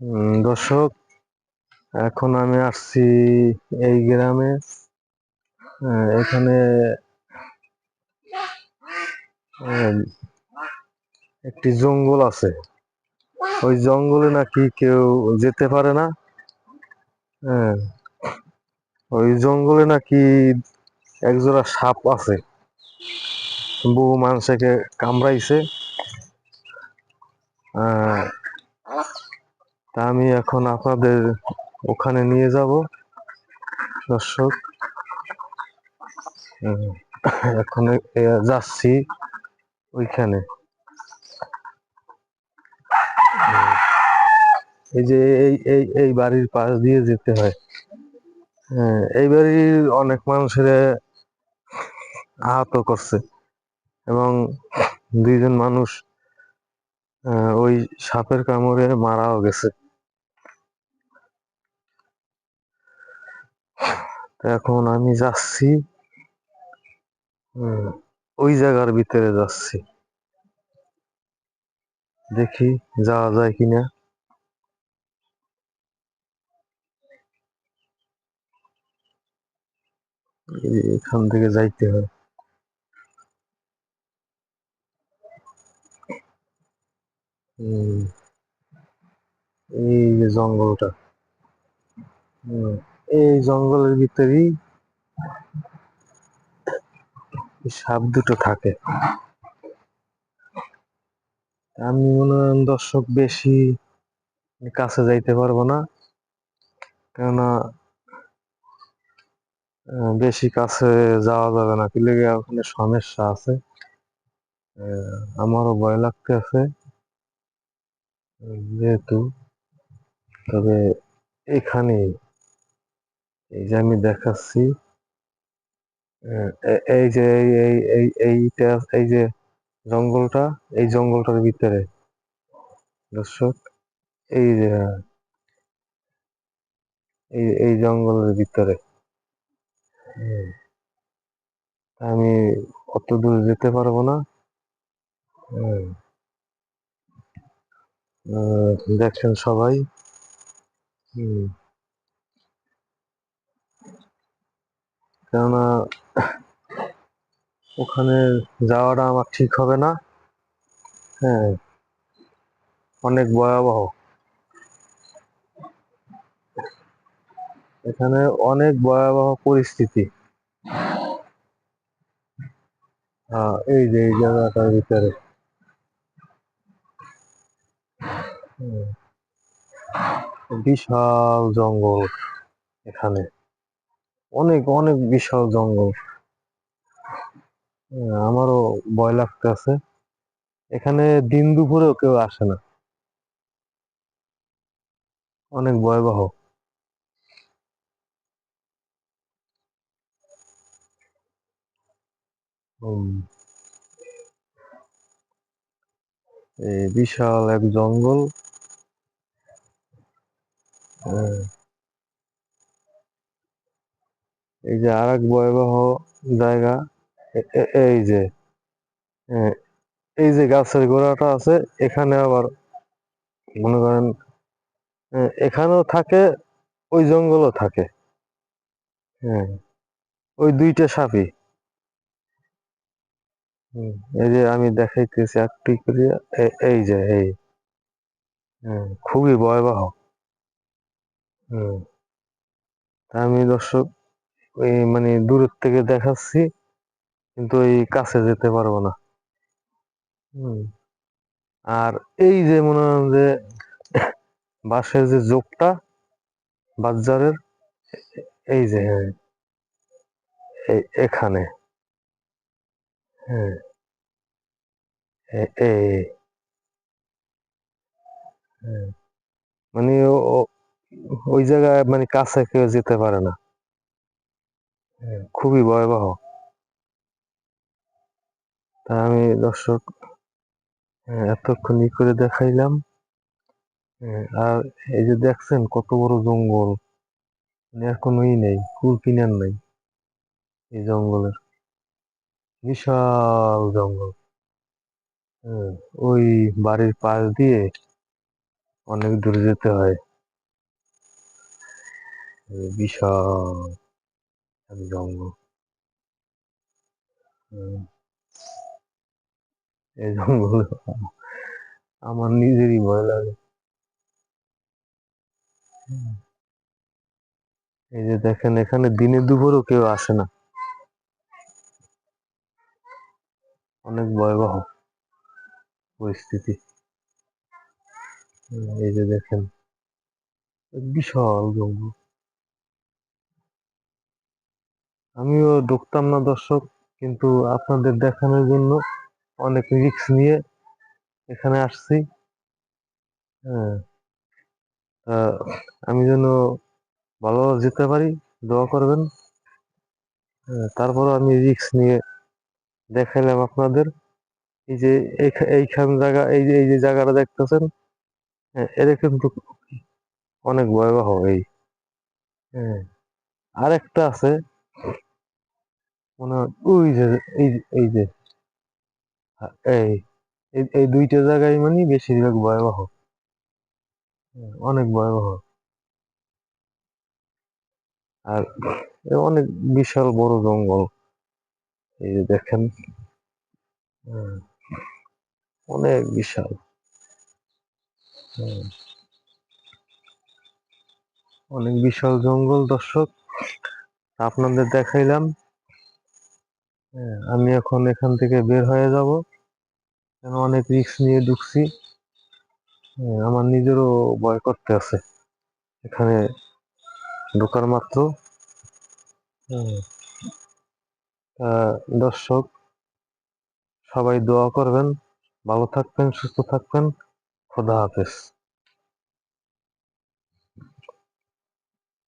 দর্শক, এখন আমি আসছি এই গ্রামে। এখানে আহ, একটি জঙ্গল আছে। ওই জঙ্গলে নাকি কেউ যেতে পারে না। হ্যাঁ, ওই জঙ্গলে নাকি একজোড়া সাপ আছে, বহু মানুষকে কামড়াইছে। আহ, তা আমি এখন আপনাদের ওখানে নিয়ে যাব দর্শক। আহ, এখন যাচ্ছি ওইখানে। এই যে এই এই এই বাড়ির পাশ দিয়ে যেতে হয়। হ্যাঁ, এই বাড়ির অনেক মানুষের আহত করছে এবং দুইজন মানুষ ওই সাপের কামড়ে মারাও গেছে। তো এখন আমি যাচ্ছি, ওই জায়গার ভিতরে যাচ্ছি, দেখি যাওয়া যায় কিনা। এখান থেকে যাইতে হয়। উম, এই যে জঙ্গলটা, উম, এই জঙ্গলের ভিতরেই সাপ দুটো থাকে। আমি মনে হয় দর্শক বেশি কাছে যাইতে পারবো না, কেননা বেশি কাছে যাওয়া যাবে না, কি লেগে ওখানে সমস্যা আছে। আমারও ভয় লাগতে আছে যেহেতু। তবে এখানে এই যে আমি দেখাচ্ছি, এই যে এইটা, এই যে জঙ্গলটা, এই জঙ্গলটার ভিতরে দর্শক, এই যে এই জঙ্গলের ভিতরে আমি অত দূর যেতে পারবো না। দেখেন সবাই। হম, কেননা ওখানে যাওয়াটা আমার ঠিক হবে না। হ্যাঁ, অনেক ভয়াবহ, এখানে অনেক ভয়াবহ পরিস্থিতি। এই যে এই জায়গাটার ভিতরে বিশাল জঙ্গল, এখানে অনেক অনেক বিশাল জঙ্গল। আমারও ভয় লাগতেছে। এখানে দিন দুপুরেও কেউ আসে না, অনেক ভয়াবহ। উম, এই বিশাল এক জঙ্গল। আহ, এই যে আর এক ভয়াবহ জায়গা, এই যে আহ, এই যে গাছের গোড়াটা আছে, এখানে আবার মনে করেন এখানেও থাকে, ওই জঙ্গলও থাকে। হ্যাঁ, ওই দুইটা সাপই। এই যে আমি দেখাইতেছি একটি করে, এই যে এই খুবই ভয়াবহ। হুম, আমি দর্শক ওই মানে দূরের থেকে দেখাচ্ছি, কিন্তু ওই কাছে যেতে পারবো না। হুম, আর এই যে মনে হয় যে বাঁশের যে জোকটা বাজারের, এই যে হ্যাঁ, এখানে, হ্যাঁ, এই হ্যাঁ, মানে ওই জায়গায় মানে কাছে কেউ যেতে পারে না। খুবই ভয়াবহ। তা আমি দর্শক এতক্ষণ করে দেখাইলাম। আর এই যে দেখছেন কত বড় জঙ্গল, মানে আর কোনো নেই, কুল কিনার নাই এই জঙ্গলের, বিশাল জঙ্গল। হ্যাঁ, ওই বাড়ির পাশ দিয়ে অনেক দূরে যেতে হয়। বিশাল এক জঙ্গল। এই জঙ্গলে আমার নিজেরই ভয় লাগে। এই যে দেখেন, এখানে দিনে দুপুরও কেউ আসে না। অনেক ভয়াবহ পরিস্থিতি। এই যে দেখেন, বিশাল জঙ্গল। আমিও ঢুকতাম না দর্শক, কিন্তু আপনাদের দেখানোর জন্য অনেক রিস্ক নিয়ে এখানে আসছি। হ্যাঁ, আমি যেন ভালো যেতে পারি, দোয়া করবেন। তারপরও আমি রিস্ক নিয়ে দেখাইলাম আপনাদের। এই যে এইখান জায়গা, এই যে জায়গাটা দেখতেছেন, এটা কিন্তু অনেক ভয়াবহ। হ্যাঁ, আরেকটা আছে মনে হয়, ওই যে এই যে এই এই দুইটা জায়গায় মানে বেশিরভাগ ভয়াবহ। অনেক ভয়াবহ। আর অনেক বিশাল বড় জঙ্গল। এই যে দেখেন, হ্যাঁ, অনেক বিশাল। হ্যাঁ, অনেক বিশাল জঙ্গল দর্শক, আপনাদের দেখাইলাম। হ্যাঁ, আমি এখন এখান থেকে বের হয়ে যাব, কেন অনেক রিস্ক নিয়ে ঢুকছি। হ্যাঁ, আমার নিজেরও ভয় করতে আছে এখানে ঢোকার মাত্র। হ্যাঁ, দর্শক সবাই দোয়া করবেন, ভালো থাকবেন, সুস্থ থাকবেন। খোদা হাফেজ।